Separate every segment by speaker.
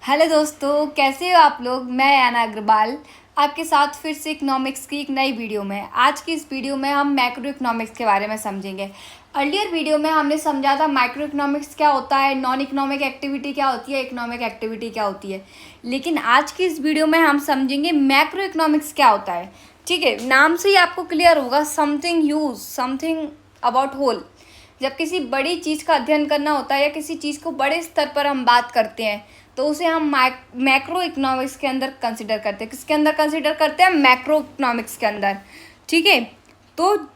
Speaker 1: Hello दोस्तों, कैसे हो आप लोग। मैं याना अग्रवाल आपके साथ फिर से इकोनॉमिक्स की एक नई वीडियो में। आज की इस वीडियो में हम मैक्रो इकोनॉमिक्स के बारे में समझेंगे। अर्लियर वीडियो में हमने समझा था माइक्रो इकोनॉमिक्स क्या होता है, नॉन इकोनॉमिक एक्टिविटी क्या होती है, इकोनॉमिक एक्टिविटी क्या होती है। लेकिन आज की इस वीडियो में हम समझेंगे मैक्रो इकोनॉमिक्स क्या होता है। ठीक है, नाम से ही आपको क्लियर होगा, something huge, something about whole. जब किसी बड़ी चीज़ का अध्ययन करना होता है या किसी चीज़ को बड़े स्तर पर हम बात करते हैं तो उसे हम मैक्रो इकोनॉमिक्स के अंदर कंसिडर करते हैं। किसके अंदर कंसिडर करते हैं? मैक्रो इकोनॉमिक्स के अंदर। ठीक है, तो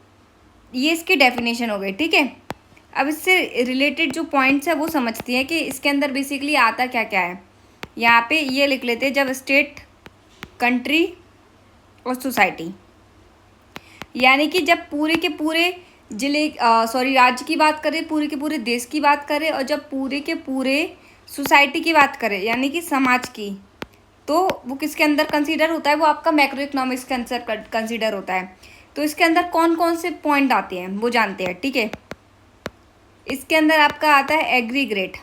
Speaker 1: ये इसकी डेफिनेशन हो गई। ठीक है, अब इससे रिलेटेड जो पॉइंट्स है वो समझती हैं कि इसके अंदर बेसिकली आता क्या क्या है। यहाँ पे ये लिख लेते हैं, जब स्टेट, कंट्री और सोसाइटी, यानी कि जब पूरे के पूरे राज्य की बात करें, पूरे के पूरे देश की बात करें, और जब पूरे के पूरे सोसाइटी की बात करें यानी कि समाज की, तो वो किसके अंदर कंसीडर होता है? वो आपका मैक्रो इकोनॉमिक्स के अंदर कंसीडर होता है। तो इसके अंदर कौन कौन से पॉइंट आते हैं वो जानते हैं। ठीक है, इसके अंदर आपका आता है एग्रीगेट।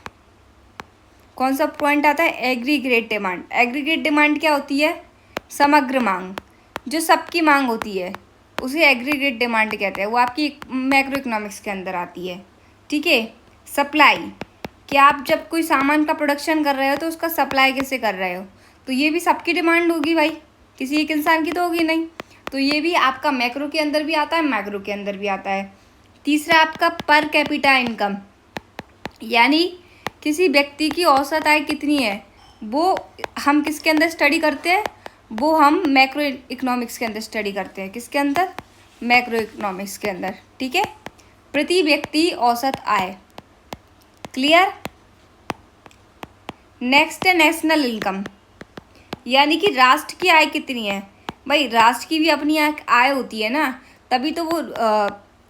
Speaker 1: कौन सा पॉइंट आता है? Aggregate demand. एग्रीगेट डिमांड क्या होती है? समग्र मांग, जो सबकी मांग होती है उसे एग्रीगेट डिमांड कहते हैं। वो आपकी मैक्रो इकोनॉमिक्स के अंदर आती है। ठीक है, सप्लाई, कि आप जब कोई सामान का प्रोडक्शन कर रहे हो तो उसका सप्लाई कैसे कर रहे हो, तो ये भी सबकी डिमांड होगी भाई, किसी एक इंसान की तो होगी नहीं। तो ये भी आपका मैक्रो के अंदर भी आता है, मैक्रो के अंदर भी आता है। तीसरा आपका पर कैपिटा इनकम, यानी किसी व्यक्ति की औसत आय कितनी है, वो हम किसके अंदर स्टडी करते हैं? वो हम मैक्रो इकोनॉमिक्स के अंदर स्टडी करते हैं। किसके अंदर? मैक्रो इकोनॉमिक्स के अंदर। ठीक है, प्रति व्यक्ति औसत आय। क्लियर? नेक्स्ट है नेशनल इनकम, यानी कि राष्ट्र की आय कितनी है। भाई राष्ट्र की भी अपनी आय होती है ना, तभी तो वो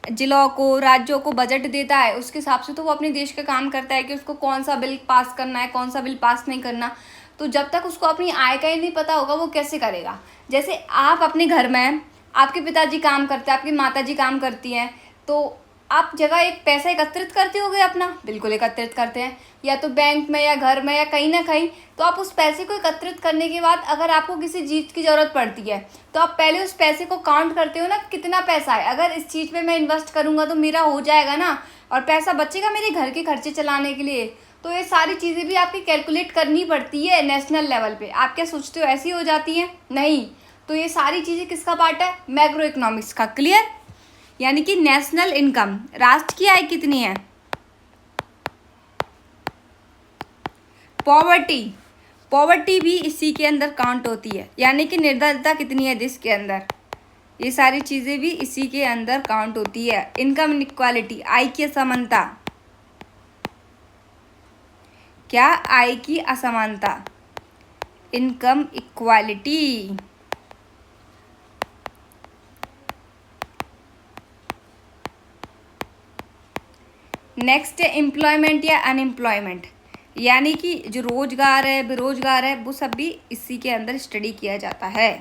Speaker 1: जिलों को, राज्यों को बजट देता है। उसके हिसाब से तो वो अपने देश का काम करता है कि उसको कौन सा बिल पास करना है, कौन सा बिल पास नहीं करना। तो जब तक उसको अपनी आय का ही नहीं पता होगा वो कैसे करेगा। जैसे आप अपने घर में, आपके पिताजी काम करते हैं, आपकी माताजी काम करती हैं, तो आप जगह एक पैसा एकत्रित करते होगे अपना, बिल्कुल एकत्रित करते हैं, या तो बैंक में या घर में या कहीं ना कहीं। तो आप उस पैसे को एकत्रित करने के बाद अगर आपको किसी चीज़ की ज़रूरत पड़ती है तो आप पहले उस पैसे को काउंट करते हो ना, कितना पैसा है, अगर इस चीज़ में मैं इन्वेस्ट करूँगा तो मेरा हो जाएगा ना, और पैसा बचेगा मेरे घर के खर्चे चलाने के लिए। तो ये सारी चीज़ें भी आपकी कैलकुलेट करनी पड़ती है नेशनल लेवल पे। आप क्या सोचते हो ऐसी हो जाती है? नहीं। तो ये सारी चीज़ें किसका पार्ट है? मैक्रो इकोनॉमिक्स का। क्लियर? यानी कि नेशनल इनकम, राष्ट्र की आय कितनी है। पॉवर्टी, पॉवर्टी भी इसी के अंदर काउंट होती है, यानी कि निर्धनता कितनी है देश के अंदर, ये सारी चीज़ें भी इसी के अंदर काउंट होती है। इनकम इनक्वालिटी, आय की असमानता, क्या? आय की असमानता, इनकम इक्वालिटी। नेक्स्ट है एम्प्लॉयमेंट या अनएम्प्लॉयमेंट, यानी कि जो रोजगार है, बेरोजगार है, वो सब भी इसी के अंदर स्टडी किया जाता है।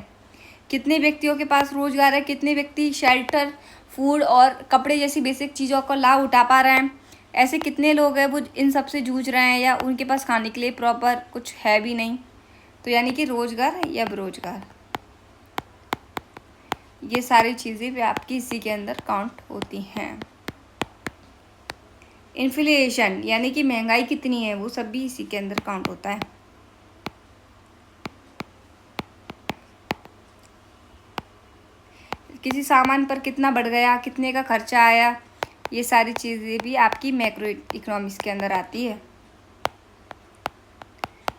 Speaker 1: कितने व्यक्तियों के पास रोजगार है, कितने व्यक्ति शेल्टर, फूड और कपड़े जैसी बेसिक चीज़ों का लाभ उठा पा रहे हैं, ऐसे कितने लोग हैं वो इन सब से जूझ रहे हैं या उनके पास खाने के लिए प्रॉपर कुछ है भी नहीं। तो यानी कि रोजगार या बेरोजगार, ये सारी चीज़ें भी आपकी इसी के अंदर काउंट होती हैं। इन्फ्लेशन, यानी कि महंगाई कितनी है, वो सब भी इसी के अंदर काउंट होता है। किसी सामान पर कितना बढ़ गया, कितने का खर्चा आया, ये सारी चीज़ें भी आपकी मैक्रो इकोनॉमिक्स के अंदर आती है।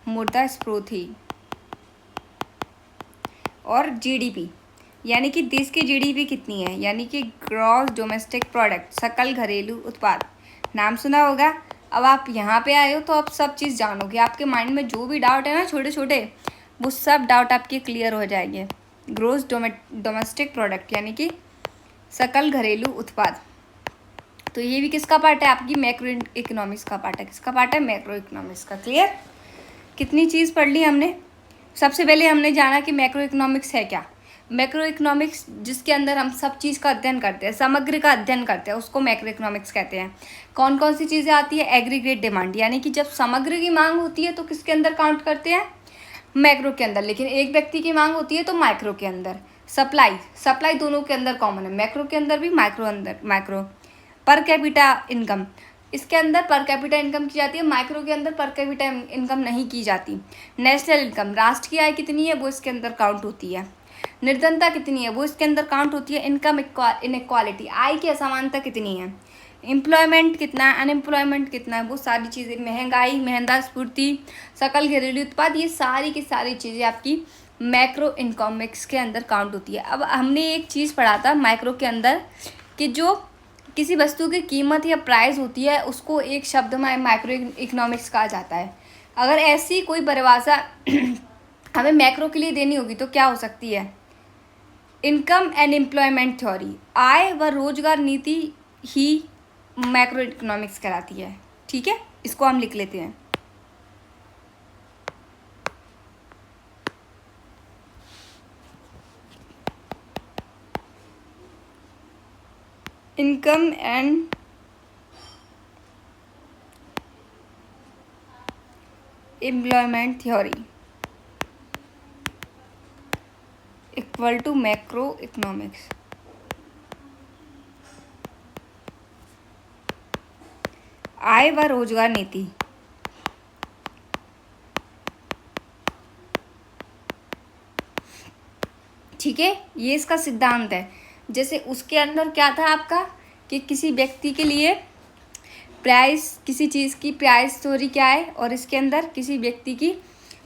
Speaker 1: मुद्रास्फीति और जीडीपी, यानी कि देश की जीडीपी कितनी है, यानी कि ग्रॉस डोमेस्टिक प्रोडक्ट, सकल घरेलू उत्पाद। नाम सुना होगा। अब आप यहाँ पे आए हो तो आप सब चीज़ जानोगे। आपके माइंड में जो भी डाउट है ना, छोटे छोटे, वो सब डाउट आपके क्लियर हो जाएंगे। ग्रोस डोमेस्टिक प्रोडक्ट यानी कि सकल घरेलू उत्पाद, तो ये भी किसका पार्ट है? आपकी मैक्रो इकोनॉमिक्स का पार्ट है। किसका पार्ट है? मैक्रो इकोनॉमिक्स का। क्लियर? कितनी चीज़ पढ़ ली हमने। सबसे पहले हमने जाना कि मैक्रो इकोनॉमिक्स है क्या। मैक्रो इकोनॉमिक्स जिसके अंदर हम सब चीज़ का अध्ययन करते हैं, समग्र का अध्ययन करते हैं, उसको मैक्रो इकोनॉमिक्स कहते हैं। कौन कौन सी चीज़ें आती है? एग्रीगेट डिमांड, यानी कि जब समग्र की मांग होती है तो किसके अंदर काउंट करते हैं? मैक्रो के अंदर। लेकिन एक व्यक्ति की मांग होती है तो माइक्रो के अंदर। सप्लाई दोनों के अंदर कॉमन है, मैक्रो के अंदर भी माइक्रो। पर कैपिटा इनकम, इसके अंदर पर कैपिटा इनकम की जाती है, माइक्रो के अंदर पर कैपिटा इनकम नहीं की जाती। नेशनल इनकम, राष्ट्र की आय कितनी है वो इसके अंदर काउंट होती है। निर्धनता कितनी है वो इसके अंदर काउंट होती है। इनकम इनइक्वालिटी, आय की असमानता कितनी है। एम्प्लॉयमेंट कितना है, अनएम्प्लॉयमेंट कितना है, वो सारी चीज़ें, महंगाई, मुद्रास्फीति, सकल घरेलू उत्पाद, ये सारी की सारी चीज़ें आपकी मैक्रो इकोनॉमिक्स के अंदर काउंट होती है। अब हमने एक चीज़ पढ़ा था माइक्रो के अंदर कि जो किसी वस्तु की कीमत या प्राइस होती है उसको एक शब्द में मैक्रो इकोनॉमिक्स कहा जाता है। अगर ऐसी कोई परिभाषा हमें मैक्रो के लिए देनी होगी तो क्या हो सकती है? इनकम एंड एम्प्लॉयमेंट थ्योरी, आय व रोजगार नीति ही मैक्रो इकोनॉमिक्स कहलाती है। ठीक है, इसको हम लिख लेते हैं। Income and employment theory equal to macro economics. आय व रोजगार नीति, ठीक है, ये इसका सिद्धांत है। जैसे उसके अंदर क्या था आपका कि किसी व्यक्ति के लिए प्राइस, किसी चीज़ की प्राइस स्टोरी क्या है, और इसके अंदर किसी व्यक्ति की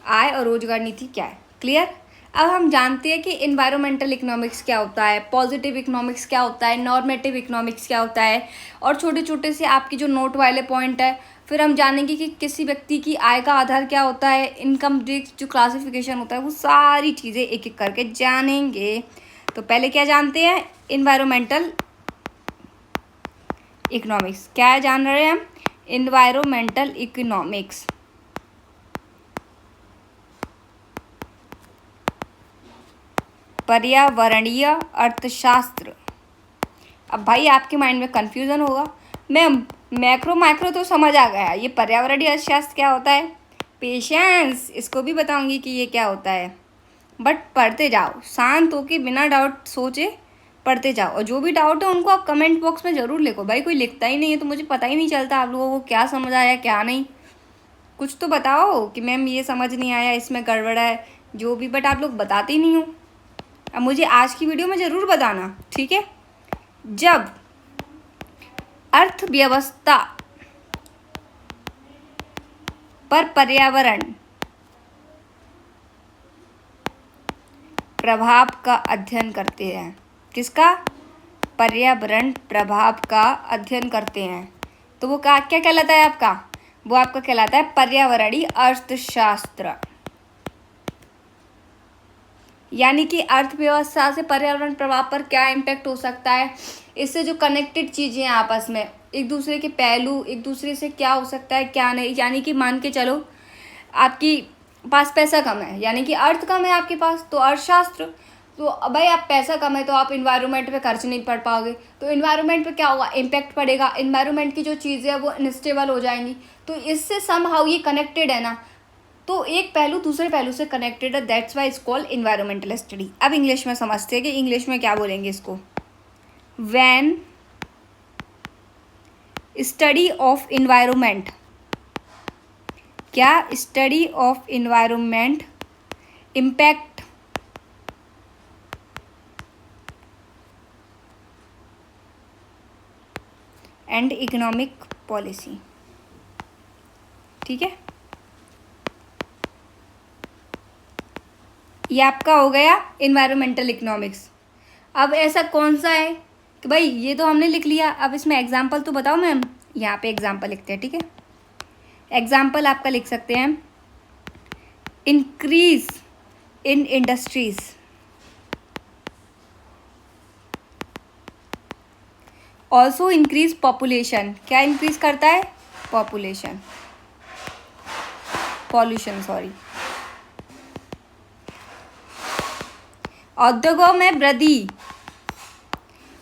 Speaker 1: आय और रोजगार नीति क्या है। क्लियर? अब हम जानते हैं कि इन्वायरमेंटल इकोनॉमिक्स क्या होता है, पॉजिटिव इकोनॉमिक्स क्या होता है, नॉर्मेटिव इकोनॉमिक्स क्या होता है, और छोटे छोटे से आपकी जो नोट वाले पॉइंट है। फिर हम जानेंगे कि किसी व्यक्ति की आय का आधार क्या होता है, इनकम जो क्लासिफिकेशन होता है, वो सारी चीज़ें एक एक करके जानेंगे। तो पहले क्या जानते हैं? Environmental economics. क्या जान रहे हैं हम? Environmental economics. पर्यावरणीय अर्थशास्त्र। अब भाई आपके माइंड में कंफ्यूजन होगा, मैं मैक्रो माइक्रो तो समझ आ गया, ये पर्यावरणीय अर्थशास्त्र क्या होता है? पेशेंस, इसको भी बताऊंगी कि ये क्या होता है। बट पढ़ते जाओ, शांत होके बिना डाउट सोचे पढ़ते जाओ, और जो भी डाउट है उनको आप कमेंट बॉक्स में ज़रूर लिखो। भाई कोई लिखता ही नहीं है तो मुझे पता ही नहीं चलता आप लोगों को क्या समझ आया क्या नहीं। कुछ तो बताओ कि मैम ये समझ नहीं आया, इसमें गड़बड़ है, जो भी, बट आप लोग बताते ही नहीं हो। अब मुझे आज की वीडियो में ज़रूर बताना, ठीक है? जब अर्थव्यवस्था पर पर्यावरण प्रभाव का अध्ययन करते हैं, किसका? पर्यावरण प्रभाव का अध्ययन करते हैं, तो वो क्या कहलाता है आपका? वो आपका कहलाता है पर्यावरणीय अर्थशास्त्र। यानी कि अर्थव्यवस्था से पर्यावरण प्रभाव पर क्या इम्पैक्ट हो सकता है, इससे जो कनेक्टेड चीज़ें हैं आपस में, एक दूसरे के पहलू, एक दूसरे से क्या हो सकता है क्या नहीं। यानी कि मान के चलो आपकी पास पैसा कम है, यानी कि अर्थ कम है आपके पास, तो अर्थशास्त्र। तो भाई आप पैसा कम है तो आप इन्वायरमेंट पे खर्च नहीं कर पाओगे, तो इन्वायरमेंट पे क्या होगा? इम्पैक्ट पड़ेगा, इन्वायरमेंट की जो चीज़ें हैं वो अनस्टेबल हो जाएंगी। तो इससे समहाउ ये कनेक्टेड है ना, तो एक पहलू दूसरे पहलू से कनेक्टेड है, that's why it's called environmental study. अब इंग्लिश में समझते हैं कि इंग्लिश में क्या बोलेंगे इसको। व्हेन स्टडी ऑफ इन्वायरमेंट, क्या? Study of environment impact and economic policy. ठीक है, ये आपका हो गया इन्वायरमेंटल इकोनॉमिक्स। अब ऐसा कौन सा है कि भाई ये तो हमने लिख लिया, अब इसमें एग्जाम्पल तो बताओ मैम। यहाँ पे एग्जाम्पल लिखते हैं, ठीक है? एग्जाम्पल आपका लिख सकते हैं, increase in industries, also increase population. क्या इंक्रीज करता है? Population, pollution sorry. उद्योगों में वृद्धि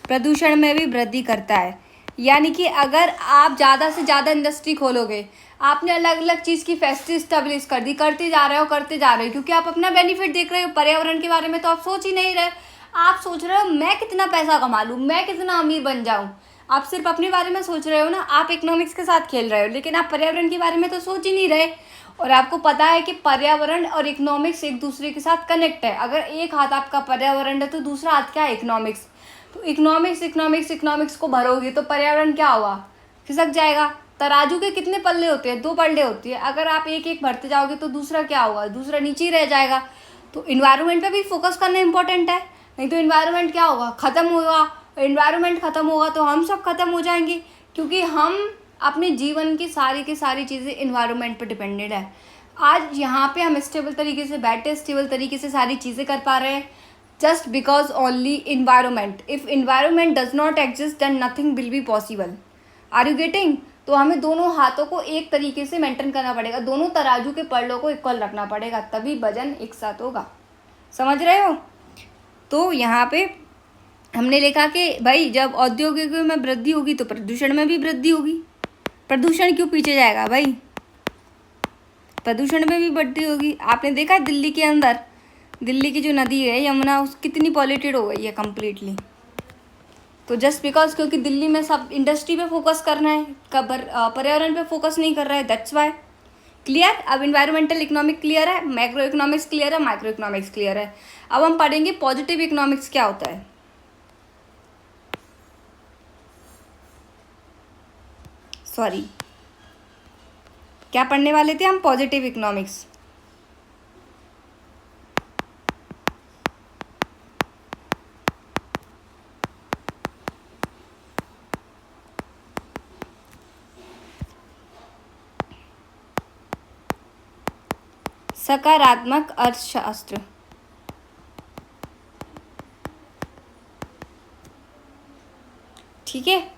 Speaker 1: प्रदूषण में भी वृद्धि करता है। यानी कि अगर आप ज़्यादा से ज़्यादा इंडस्ट्री खोलोगे, आपने अलग अलग चीज़ की फैक्ट्री स्टेब्लिश कर दी, करते जा रहे हो क्योंकि आप अपना बेनिफिट देख रहे हो। पर्यावरण के बारे में तो आप सोच ही नहीं रहे। आप सोच रहे हो मैं कितना पैसा कमा लूँ, मैं कितना अमीर बन जाऊँ। आप सिर्फ अपने बारे में सोच रहे हो ना, आप इकोनॉमिक्स के साथ खेल रहे हो, लेकिन आप पर्यावरण के बारे में तो सोच ही नहीं रहे। और आपको पता है कि पर्यावरण और इकोनॉमिक्स एक दूसरे के साथ कनेक्ट है। अगर एक हाथ आपका पर्यावरण है तो दूसरा हाथ क्या है, इकोनॉमिक्स। तो इकोनॉमिक्स को भरोगे तो पर्यावरण क्या हुआ, खिसक जाएगा। तराजू के कितने पल्ले होते हैं, 2 पल्ले होती है। अगर आप एक एक भरते जाओगे तो दूसरा क्या होगा, दूसरा नीचे ही रह जाएगा। तो इन्वायरमेंट पे भी फोकस करना इंपॉर्टेंट है, नहीं तो इन्वायरमेंट क्या होगा, ख़त्म होगा। इन्वायरमेंट ख़त्म होगा तो हम सब ख़त्म हो जाएंगे, क्योंकि हम अपने जीवन की सारी चीज़ें इन्वायरमेंट पे डिपेंडेड है। आज यहाँ पे हम स्टेबल तरीके से बैठे, स्टेबल तरीके से सारी चीज़ें कर पा रहे हैं, just because only environment. If environment does not exist then nothing will be possible. Are you getting? तो हमें दोनों हाथों को एक तरीके से मेंटेन करना पड़ेगा, दोनों तराजू के पल्लों को इक्वल रखना पड़ेगा, तभी वजन एक साथ होगा। समझ रहे हो? तो यहाँ पे हमने लिखा कि भाई जब औद्योगिक में वृद्धि होगी तो प्रदूषण में भी वृद्धि होगी। प्रदूषण क्यों पीछे जाएगा भाई, प्रदूषण में भी वृद्धि होगी। आपने देखा दिल्ली के अंदर, दिल्ली की जो नदी है यमुना, उस कितनी पॉल्यूटेड हो गई है कम्प्लीटली। तो जस्ट बिकॉज क्योंकि दिल्ली में सब इंडस्ट्री पे फोकस करना है, पर्यावरण पे फोकस नहीं कर रहा है, दैट्स वाई। क्लियर? अब इन्वायरमेंटल इकोनॉमिक क्लियर है, मैक्रो इकोनॉमिक्स क्लियर है, माइक्रो इकोनॉमिक्स क्लियर है। अब हम पढ़ेंगे पॉजिटिव इकोनॉमिक्स क्या होता है। सॉरी, क्या पढ़ने वाले थे हम, पॉजिटिव इकोनॉमिक्स। सकारात्मक अर्थशास्त्र। ठीक है,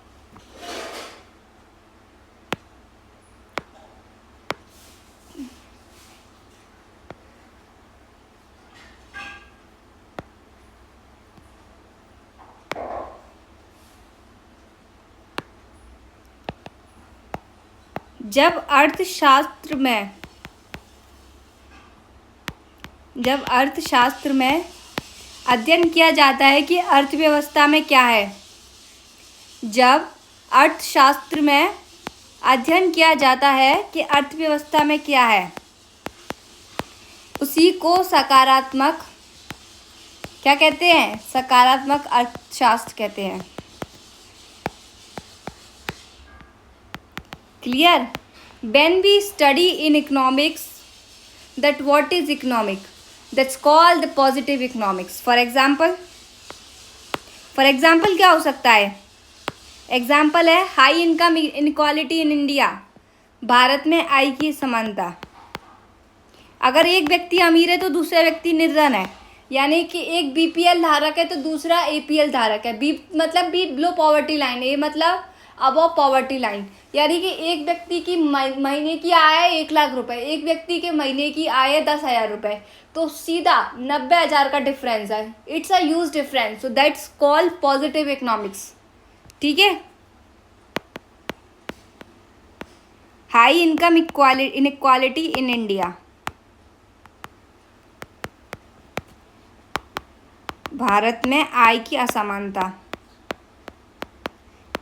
Speaker 1: जब अर्थशास्त्र में अध्ययन किया जाता है कि अर्थव्यवस्था में क्या है, जब अर्थशास्त्र में अध्ययन किया जाता है कि अर्थव्यवस्था में क्या है, उसी को सकारात्मक क्या कहते हैं, सकारात्मक अर्थशास्त्र कहते हैं। Clear? When we study in economics that what is economic, that's called the positive economics. For example क्या हो सकता है, एग्जाम्पल है high income inequality in India, Bharat में आय की समानता। अगर एक व्यक्ति अमीर है तो दूसरा व्यक्ति निर्धन है, यानी कि एक बीपीएल धारक है तो दूसरा एपीएल धारक है। बी मतलब बी बिलो पॉवर्टी लाइन, ए मतलब अबव पॉवर्टी लाइन। यानी कि एक व्यक्ति की महीने की आय है 1,00,000 रुपये, एक व्यक्ति के महीने की आय है 10,000 रुपये, तो सीधा 90,000 का डिफरेंस है। It's a huge difference, so that's called positive economics. ठीक है, high income inequality in India, Bharat में आय की असमानता।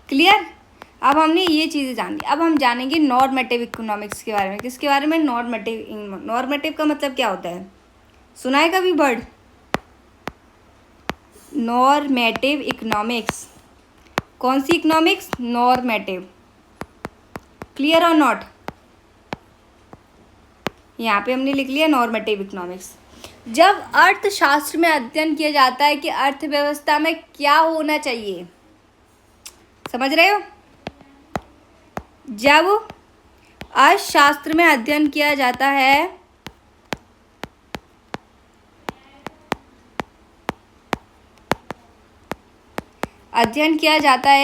Speaker 1: क्लियर? अब हमने ये चीज़ें जान ली, अब हम जानेंगे नॉर्मेटिव इकोनॉमिक्स के बारे में। किसके बारे में? नॉर्मेटिव का मतलब क्या होता है, सुना है कभी वर्ड नॉर्मेटिव इकोनॉमिक्स? कौन सी इकोनॉमिक्स? नॉर्मेटिव। क्लियर और नॉट? यहाँ पे हमने लिख लिया नॉर्मेटिव इकोनॉमिक्स। जब अर्थशास्त्र में अध्ययन किया जाता है कि अर्थव्यवस्था में क्या होना चाहिए, समझ रहे हो? जब अर्थशास्त्र में अध्ययन किया जाता है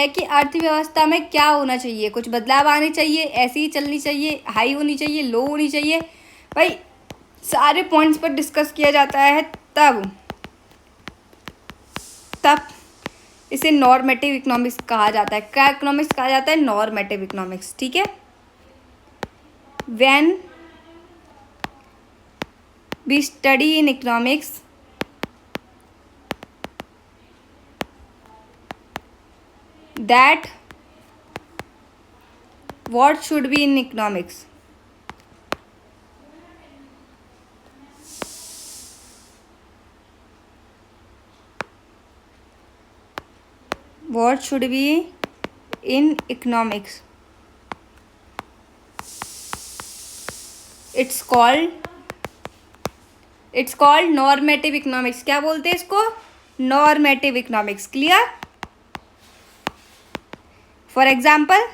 Speaker 1: कि अर्थव्यवस्था में क्या होना चाहिए, कुछ बदलाव आने चाहिए, ऐसी ही चलनी चाहिए, हाई होनी चाहिए, लो होनी चाहिए, भाई सारे पॉइंट्स पर डिस्कस किया जाता है। तब तब इसे नॉर्मेटिव इकोनॉमिक्स कहा जाता है। क्या इकोनॉमिक्स कहा जाता है? Normative economics. ठीक है। When we study in economics that what should be in economics, what should be in economics, it's called normative economics। क्या बोलते हैं इसको? normative economics। Clear? For example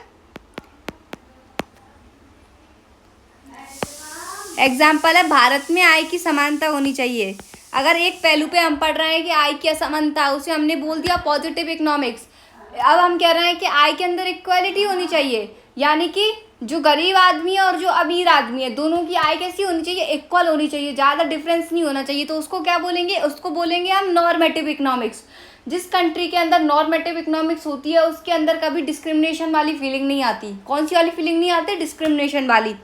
Speaker 1: है भारत में आय की समानता होनी चाहिए। अगर एक पहलू पे हम पढ़ रहे हैं कि आय की असमानता, उसे हमने बोल दिया पॉजिटिव इकोनॉमिक्स। अब हम कह रहे हैं कि आय के अंदर इक्वालिटी होनी चाहिए, यानी कि जो गरीब आदमी है और जो अमीर आदमी है, दोनों की आय कैसी होनी चाहिए? इक्वल होनी चाहिए, ज़्यादा डिफरेंस नहीं होना चाहिए। तो उसको क्या बोलेंगे? उसको बोलेंगे हम नॉर्मेटिव इकोनॉमिक्स। जिस कंट्री के अंदर नॉर्मेटिव इकोनॉमिक्स होती है उसके अंदर कभी डिस्क्रिमिनेशन वाली फीलिंग नहीं आती। कौन सी वाली फीलिंग नहीं आती? डिस्क्रिमिनेशन वाली।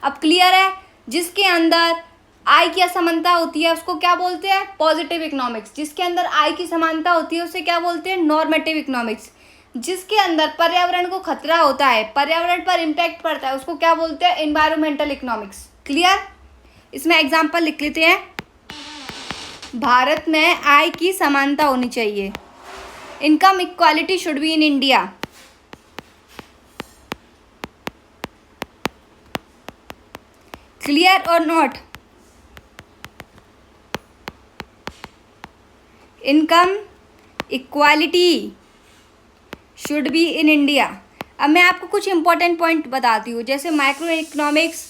Speaker 1: अब क्लियर है? जिसके अंदर आय की असमानता होती है उसको क्या बोलते हैं? Positive economics. जिसके अंदर आय की समानता होती है उसे क्या बोलते हैं? Normative economics. जिसके अंदर पर्यावरण को खतरा होता है, पर्यावरण पर इम्पैक्ट पड़ता है, उसको क्या बोलते हैं? Environmental economics. क्लियर? इसमें एग्जांपल लिख लेते हैं। भारत में आय की समानता होनी चाहिए। Income equality should be in India. Clear और not? Income equality should be in India. अब मैं आपको कुछ इंपॉर्टेंट पॉइंट बताती हूँ। जैसे माइक्रो इकोनॉमिक्स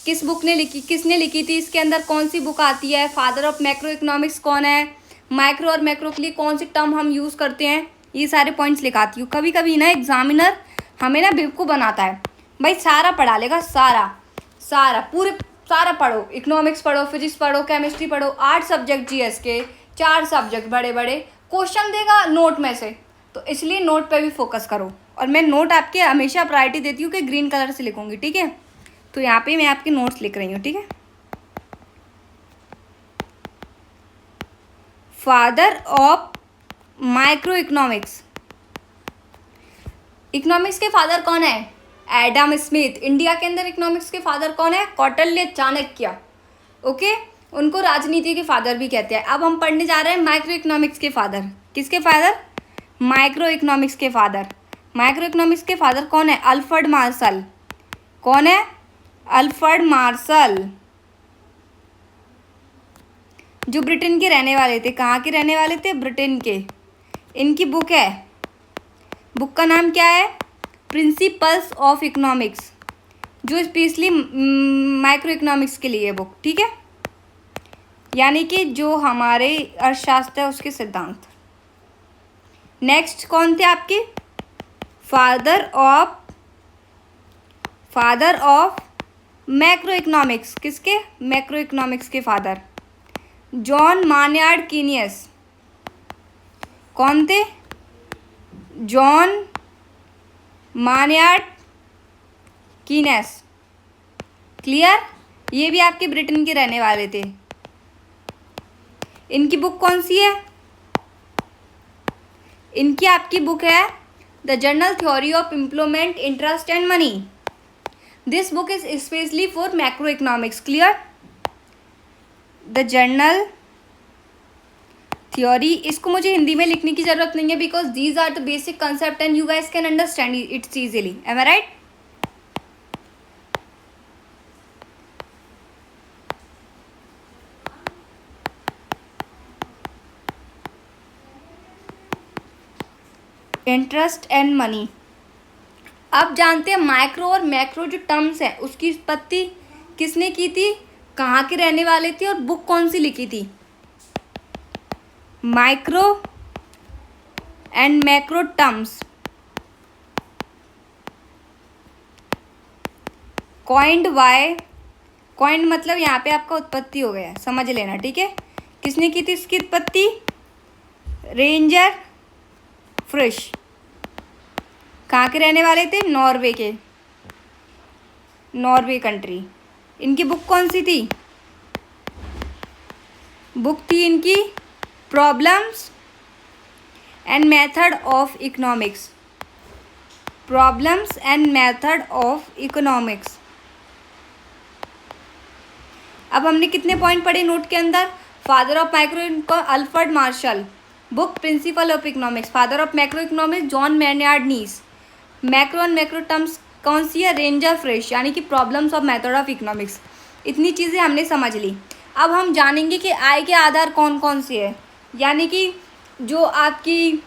Speaker 1: किसने लिखी थी? इसके अंदर कौन सी बुक आती है? फादर ऑफ मैक्रो इकोनॉमिक्स कौन है? माइक्रो और मैक्रो के लिए कौन सी टर्म हम यूज़ करते हैं? ये सारे पॉइंट्स लिखाती हूँ। कभी कभी ना एग्जामिनर हमें ना बेवकूफ़ बनाता है। भाई सारा पढ़ा लेगा, सारा पढ़ो, इकोनॉमिक्स पढ़ो, फिजिक्स पढ़ो, केमिस्ट्री पढ़ो, 8 सब्जेक्ट जीएस के, 4 सब्जेक्ट बड़े बड़े, क्वेश्चन देगा नोट में से। तो इसलिए नोट पे भी फोकस करो। और मैं नोट आपके हमेशा प्रायोरिटी देती हूँ कि ग्रीन कलर से लिखूंगी। ठीक है? तो यहाँ पे मैं आपके नोट्स लिख रही हूँ। ठीक है? Father of micro economics, economics के फादर कौन है? Adam Smith. इंडिया के अंदर इकोनॉमिक्स के फादर कौन है? कौटिल्य चाणक्य। ओके, उनको राजनीति के फादर भी कहते हैं। अब हम पढ़ने जा रहे हैं माइक्रो इकोनॉमिक्स के फादर। किसके फादर? माइक्रो इकोनॉमिक्स के फादर। माइक्रो इकोनॉमिक्स के फादर कौन है? Alfred Marshall. कौन है? अल्फ्रेड मार्शल, जो ब्रिटेन के रहने वाले थे। कहाँ के रहने वाले थे? ब्रिटेन के। इनकी बुक है, बुक का नाम क्या है? प्रिंसिपल्स ऑफ इकोनॉमिक्स, जो स्पेशली माइक्रो इकोनॉमिक्स के लिए बुक। ठीक है? यानी कि जो हमारे अर्थशास्त्र है उसके सिद्धांत। नेक्स्ट कौन थे आपके? Father of macro economics. किसके? मैक्रो इकोनॉमिक्स के फादर जॉन मान्यार्ड कीनियस। कौन थे? John Maynard Keynes. क्लियर? ये भी आपके ब्रिटेन के रहने वाले थे। इनकी बुक कौन सी है? इनकी आपकी बुक है the general theory of employment, interest and money. This book is specially for macroeconomics. Clear? The general theory, इसको मुझे हिंदी में लिखने की जरूरत नहीं है because these are the basic concept and you guys can understand its easily. Am I right? Interest and money. अब जानते हैं माइक्रो और मैक्रो जो टर्म्स है उसकी उत्पत्ति किसने की थी? कहाँ के रहने वाले थे? और बुक कौन सी लिखी थी? Micro and macro terms coined मतलब यहाँ पे आपका उत्पत्ति हो गया, समझ लेना। ठीक है? किसने की थी इसकी उत्पत्ति? रेंजर फ्रिश कहाँ के रहने वाले थे? नॉर्वे के, नॉर्वे कंट्री। इनकी बुक कौन सी थी? बुक थी इनकी problems and method of economics. Problems and method of economics. अब हमने कितने पॉइंट पढ़े नोट के अंदर? Father of micro economics Alfred Marshall, book principle of economics. Father of macro economics John Maynard Keynes. Macro and macro terms कौन सी है? Ragnar Frisch, यानी कि problems of method of economics. इतनी चीज़ें हमने समझ ली। अब हम जानेंगे कि आय के आधार कौन कौन से है, यानी कि जो आपकी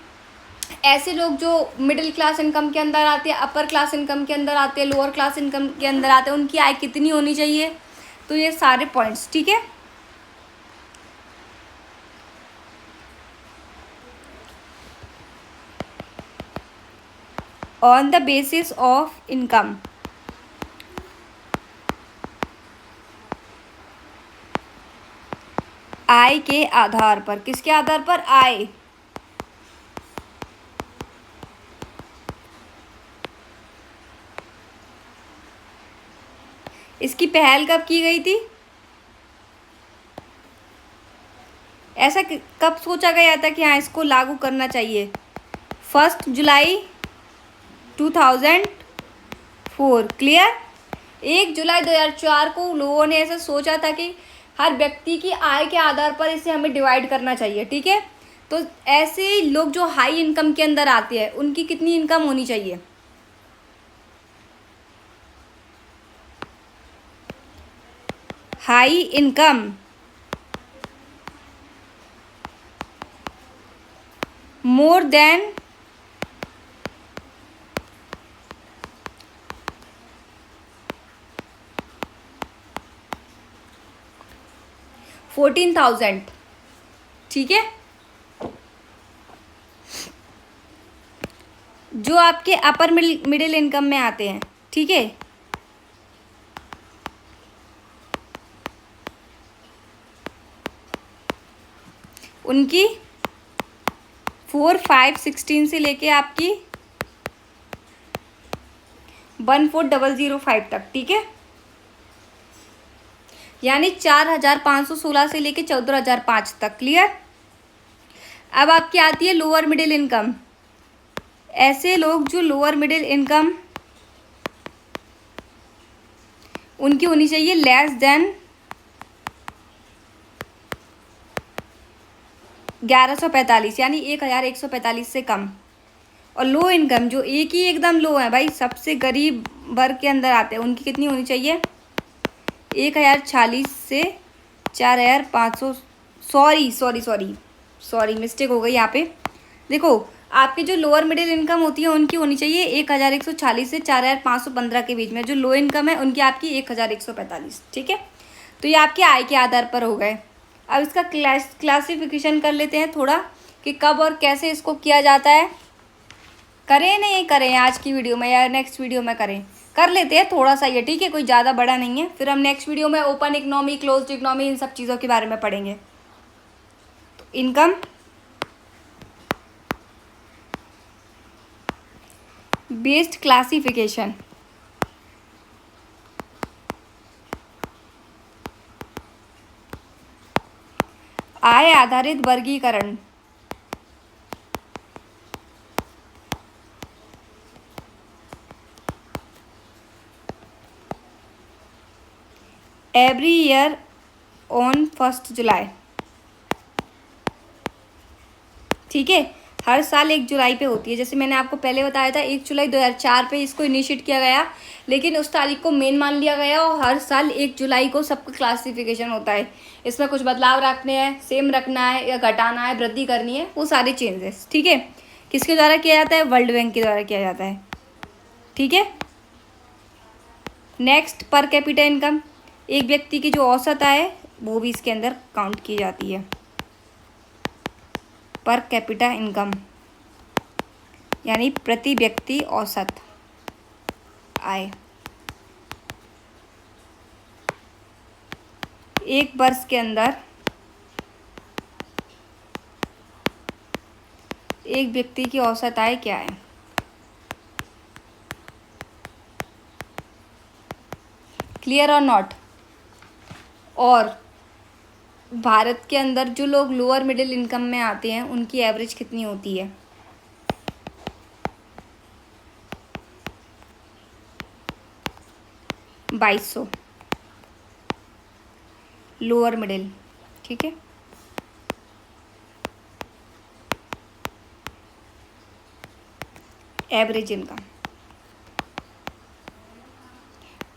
Speaker 1: ऐसे लोग जो मिडिल क्लास इनकम के अंदर आते हैं, अपर क्लास इनकम के अंदर आते हैं, लोअर क्लास इनकम के अंदर आते हैं, उनकी आय कितनी होनी चाहिए। तो ये सारे पॉइंट्स, ठीक है। On the basis of income, आय के आधार पर। किसके आधार पर? आय। इसकी पहल कब की गई थी? ऐसा कब सोचा गया था कि हाँ इसको लागू करना चाहिए? 1 जुलाई 2004। क्लियर? 1 जुलाई 2004 को लोगों ने ऐसा सोचा था कि हर व्यक्ति की आय के आधार पर इसे हमें डिवाइड करना चाहिए, ठीक है। तो ऐसे लोग जो हाई इनकम के अंदर आते हैं, उनकी कितनी इनकम होनी चाहिए? हाई इनकम मोर देन 14,000, ठीक है। जो आपके अपर मिडिल इनकम में आते हैं, ठीक है, उनकी 4, 5, 16 से लेके आपकी 14,005 तक, ठीक है। यानी 4,516 से लेके 14,005 तक। क्लियर? अब आपकी आती है लोअर मिडिल इनकम। ऐसे लोग जो लोअर मिडिल इनकम उनकी होनी चाहिए लेस देन 1145, यानी 1,145 से कम। और लो इनकम जो एक ही एकदम लो है भाई, सबसे गरीब वर्ग के अंदर आते हैं, उनकी कितनी होनी चाहिए? 1,046 से 4,500। सॉरी मिस्टेक हो गई यहाँ पे। देखो आपकी जो लोअर मिडिल इनकम होती है उनकी होनी चाहिए 1,140 से 4,515 के बीच में। जो लो इनकम है उनकी आपकी 1,145, ठीक है। तो ये आपके आय के आधार पर हो गए। अब इसका क्लासिफिकेशन कर लेते हैं थोड़ा कि कब और कैसे इसको किया जाता है। करें नहीं करें आज की वीडियो में या नेक्स्ट वीडियो में करें? कर लेते हैं थोड़ा सा ये, ठीक है, कोई ज़्यादा बड़ा नहीं है। फिर हम नेक्स्ट वीडियो में ओपन इकोनॉमी, क्लोज्ड इकोनॉमी, इन सब चीज़ों के बारे में पढ़ेंगे। तो इनकम बेस्ड क्लासिफिकेशन, आय आधारित वर्गीकरण, एवरी ईयर ऑन 1 जुलाई, ठीक है। हर साल 1 जुलाई पे होती है। जैसे मैंने आपको पहले बताया था 1 जुलाई 2004 पे इसको इनिशिएट किया गया, लेकिन उस तारीख को मेन मान लिया गया और हर साल 1 जुलाई को सबका क्लासिफिकेशन होता है। इसमें कुछ बदलाव रखने हैं, सेम रखना है या घटाना है, वृद्धि करनी है, वो सारे चेंजेस, ठीक है। किसके द्वारा किया जाता है? वर्ल्ड बैंक के द्वारा किया जाता है, ठीक है। नेक्स्ट पर कैपिटा इनकम, एक व्यक्ति की जो औसत आय है वो भी इसके अंदर काउंट की जाती है। पर कैपिटा इनकम यानी प्रति व्यक्ति औसत आय। एक वर्ष के अंदर एक व्यक्ति की औसत आय क्या है? क्लियर और नॉट? और भारत के अंदर जो लोग लोअर मिडिल इनकम में आते हैं उनकी एवरेज कितनी होती है? 2200 लोअर मिडिल, ठीक है। Average income.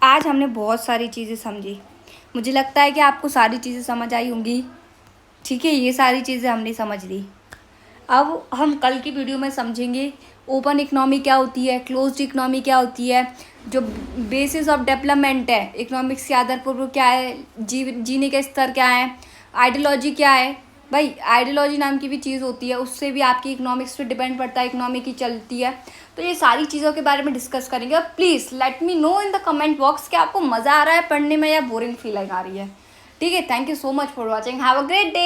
Speaker 1: आज हमने बहुत सारी चीज़ें समझी, मुझे लगता है कि आपको सारी चीज़ें समझ आई होंगी, ठीक है। ये सारी चीज़ें हमने समझ ली। अब हम कल की वीडियो में समझेंगे ओपन इकनॉमी क्या होती है, क्लोज्ड इकनॉमी क्या होती है, जो बेसिस ऑफ डेवलपमेंट है इकोनॉमिक्स के आधार पर वो क्या है, जीने के स्तर क्या है, आइडियोलॉजी क्या है। भाई आइडियोलॉजी नाम की भी चीज़ होती है, उससे भी आपकी इकोनॉमिक्स पे डिपेंड पड़ता है, इकोनॉमी की चलती है। तो ये सारी चीज़ों के बारे में डिस्कस करेंगे। और please let me know in the comment box कि आपको मज़ा आ रहा है पढ़ने में या बोरिंग फील आ रही है, ठीक है। Thank you so much for watching, have a great day.